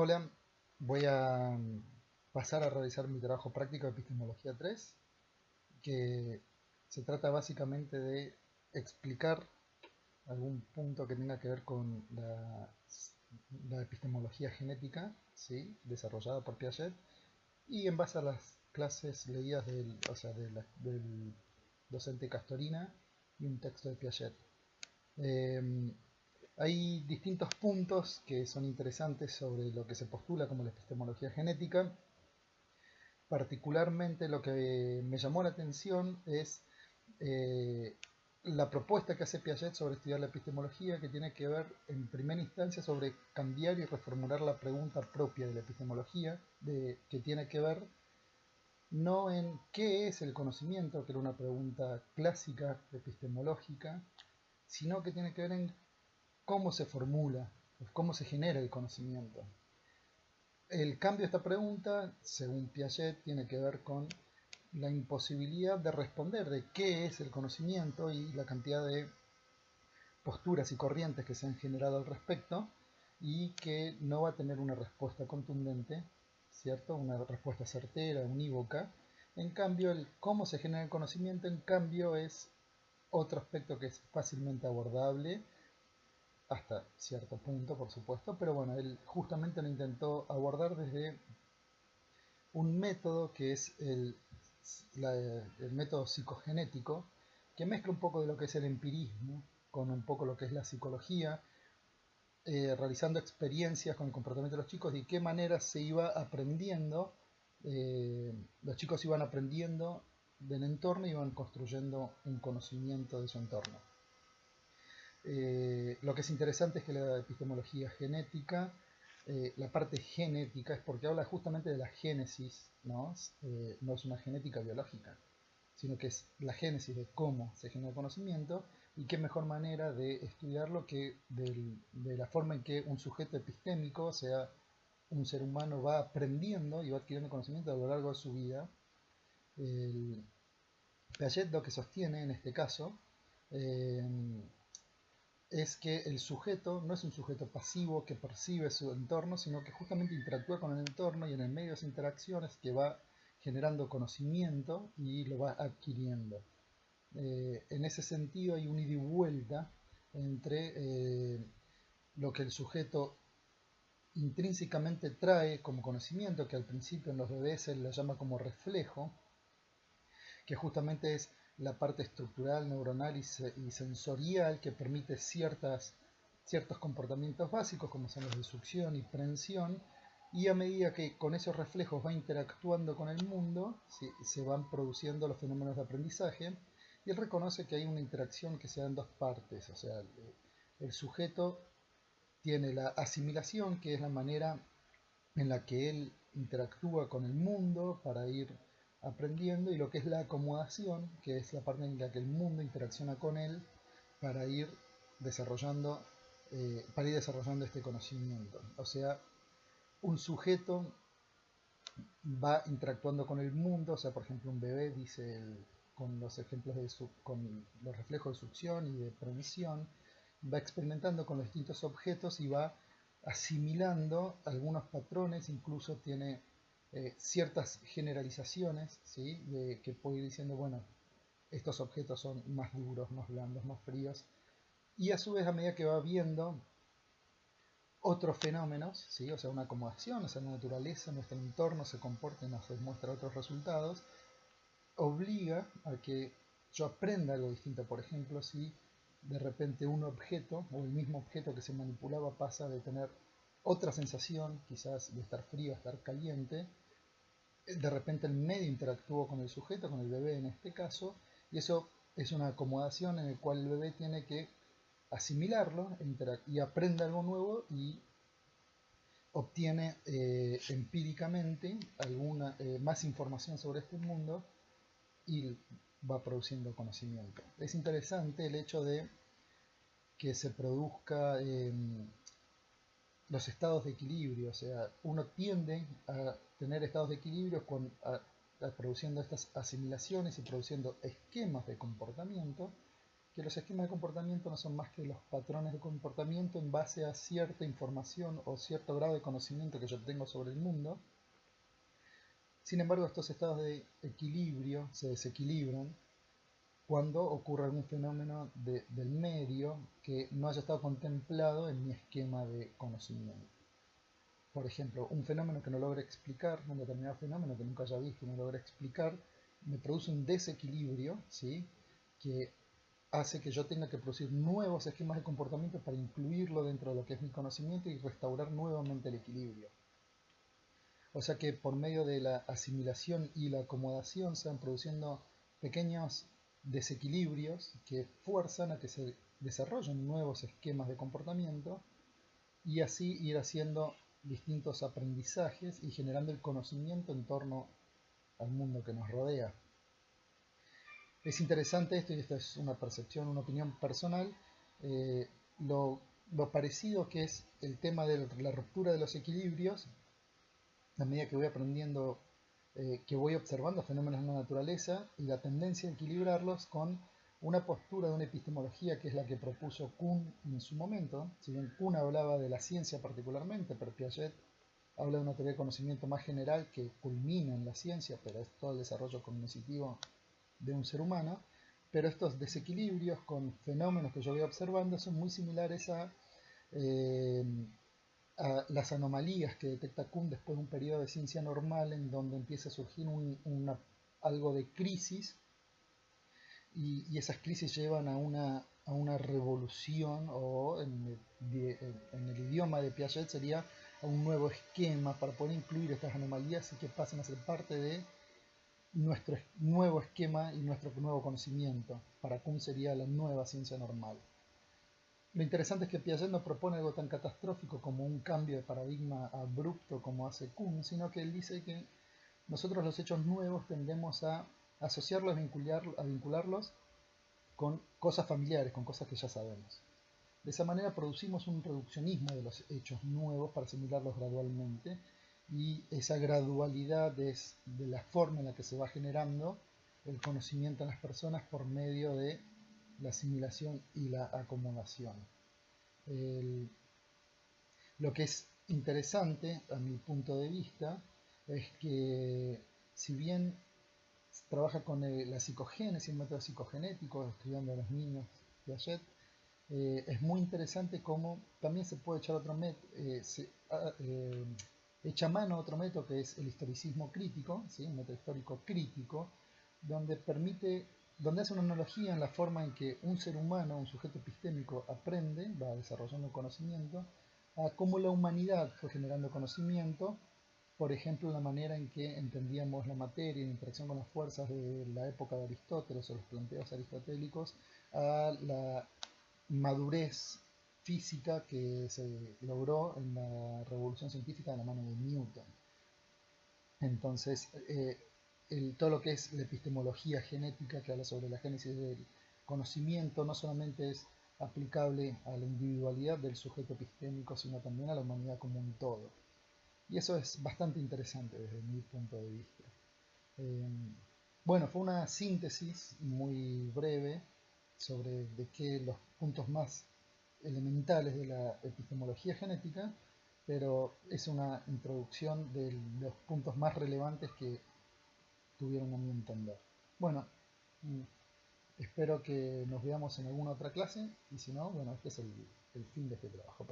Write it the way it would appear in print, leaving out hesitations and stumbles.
Hola, voy a pasar a realizar mi trabajo práctico de epistemología 3, que se trata básicamente de explicar algún punto que tenga que ver con la epistemología genética, ¿sí? Desarrollada por Piaget, y en base a las clases leídas del docente Castorina y un texto de Piaget. Eh, Hay distintos puntos que son interesantes sobre lo que se postula como la epistemología genética. Particularmente lo que me llamó la atención es eh, la propuesta que hace Piaget sobre estudiar la epistemología, que tiene que ver en primera instancia sobre cambiar y reformular la pregunta propia de la epistemología, que tiene que ver no en qué es el conocimiento, que era una pregunta clásica epistemológica, sino que tiene que ver en cómo se formula, cómo se genera el conocimiento. El cambio de esta pregunta, según Piaget, tiene que ver con la imposibilidad de responder de qué es el conocimiento y la cantidad de posturas y corrientes que se han generado al respecto y que no va a tener una respuesta contundente, ¿cierto? Una respuesta certera, unívoca. En cambio, el cómo se genera el conocimiento, en cambio, es otro aspecto que es fácilmente abordable hasta cierto punto, por supuesto, pero bueno, él justamente lo intentó abordar desde un método que es el método psicogenético, que mezcla un poco de lo que es el empirismo con un poco lo que es la psicología, realizando experiencias con el comportamiento de los chicos y qué manera se iba aprendiendo, los chicos iban aprendiendo del entorno y iban construyendo un conocimiento de su entorno. Lo que es interesante es que la epistemología genética, la parte genética es porque habla justamente de la génesis, ¿no? No es una genética biológica, sino que es la génesis de cómo se genera el conocimiento y qué mejor manera de estudiarlo que de la forma en que un sujeto epistémico, o sea, un ser humano va aprendiendo y va adquiriendo conocimiento a lo largo de su vida. El Piaget lo que sostiene en este caso eh, es que el sujeto no es un sujeto pasivo que percibe su entorno, sino que justamente interactúa con el entorno y en el medio de esas interacciones que va generando conocimiento y lo va adquiriendo. En ese sentido hay un ida y vuelta entre lo que el sujeto intrínsecamente trae como conocimiento, que al principio en los bebés se le llama como reflejo, que justamente es la parte estructural, neuronal y sensorial que permite ciertos comportamientos básicos como son los de succión y prensión, y a medida que con esos reflejos va interactuando con el mundo, se van produciendo los fenómenos de aprendizaje, y él reconoce que hay una interacción que se da en dos partes, o sea, el sujeto tiene la asimilación, que es la manera en la que él interactúa con el mundo para ir aprendiendo, y lo que es la acomodación, que es la parte en la que el mundo interacciona con él para ir desarrollando, este conocimiento. O sea, un sujeto va interactuando con el mundo, o sea, por ejemplo, un bebé dice con los ejemplos con los reflejos de succión y de prensión, va experimentando con los distintos objetos y va asimilando algunos patrones, incluso tiene ciertas generalizaciones, ¿sí? Que puede ir diciendo, bueno, estos objetos son más duros, más blandos, más fríos, y a su vez a medida que va viendo otros fenómenos, ¿sí? O sea, una acomodación, o sea, la naturaleza, nuestro entorno se comporta y nos demuestra otros resultados, obliga a que yo aprenda algo distinto. Por ejemplo, si de repente un objeto o el mismo objeto que se manipulaba pasa de tener otra sensación, quizás de estar frío a estar caliente, de repente el medio interactúa con el sujeto, con el bebé en este caso, y eso es una acomodación en la cual el bebé tiene que asimilarlo y aprende algo nuevo y obtiene empíricamente más información sobre este mundo y va produciendo conocimiento. Es interesante el hecho de que se produzca los estados de equilibrio, o sea, uno tiende a tener estados de equilibrio produciendo estas asimilaciones y produciendo esquemas de comportamiento que los esquemas de comportamiento no son más que los patrones de comportamiento en base a cierta información o cierto grado de conocimiento que yo tengo sobre el mundo. Sin embargo, estos estados de equilibrio se desequilibran cuando ocurre algún fenómeno del medio que no haya estado contemplado en mi esquema de conocimiento. Por ejemplo, un fenómeno que no logre explicar, un determinado fenómeno que nunca haya visto y no logre explicar, me produce un desequilibrio, ¿sí?, que hace que yo tenga que producir nuevos esquemas de comportamiento para incluirlo dentro de lo que es mi conocimiento y restaurar nuevamente el equilibrio. O sea que por medio de la asimilación y la acomodación se van produciendo pequeños desequilibrios que fuerzan a que se desarrollen nuevos esquemas de comportamiento y así ir haciendo distintos aprendizajes y generando el conocimiento en torno al mundo que nos rodea. Es interesante esto, y esta es una percepción, una opinión personal, lo parecido que es el tema de la ruptura de los equilibrios a medida que voy aprendiendo, que voy observando fenómenos en la naturaleza y la tendencia a equilibrarlos con una postura de una epistemología que es la que propuso Kuhn en su momento. Si bien Kuhn hablaba de la ciencia particularmente, pero Piaget habla de una teoría de conocimiento más general que culmina en la ciencia, pero es todo el desarrollo cognitivo de un ser humano. Pero estos desequilibrios con fenómenos que yo voy observando son muy similares a las anomalías que detecta Kuhn después de un periodo de ciencia normal en donde empieza a surgir algo de crisis y esas crisis llevan a una revolución o en el idioma de Piaget sería a un nuevo esquema para poder incluir estas anomalías y que pasen a ser parte de nuestro nuevo esquema y nuestro nuevo conocimiento. Para Kuhn sería la nueva ciencia normal. Lo interesante es que Piaget no propone algo tan catastrófico como un cambio de paradigma abrupto como hace Kuhn, sino que él dice que nosotros los hechos nuevos tendemos a asociarlos, a vincularlos con cosas familiares, con cosas que ya sabemos. De esa manera producimos un reduccionismo de los hechos nuevos para asimilarlos gradualmente, y esa gradualidad es de la forma en la que se va generando el conocimiento en las personas por medio de la asimilación y la acomodación. Lo que es interesante a mi punto de vista es que si bien trabaja con la psicogénesis, el método psicogenético, estudiando a los niños, Piaget, es muy interesante cómo también se puede echar otro echa mano a otro método que es el historicismo crítico, ¿sí?, un método histórico crítico, donde hace una analogía en la forma en que un ser humano, un sujeto epistémico, aprende, va desarrollando conocimiento, a cómo la humanidad fue generando conocimiento, por ejemplo, la manera en que entendíamos la materia en interacción con las fuerzas de la época de Aristóteles o los planteos aristotélicos, a la madurez física que se logró en la revolución científica de la mano de Newton. Entonces, todo lo que es la epistemología genética, que habla sobre la génesis del conocimiento, no solamente es aplicable a la individualidad del sujeto epistémico, sino también a la humanidad como un todo. Y eso es bastante interesante desde mi punto de vista. Bueno, fue una síntesis muy breve sobre de qué los puntos más elementales de la epistemología genética, pero es una introducción de los puntos más relevantes que tuvieron a mi entender. Bueno, espero que nos veamos en alguna otra clase, y si no, bueno, este es el fin de este trabajo.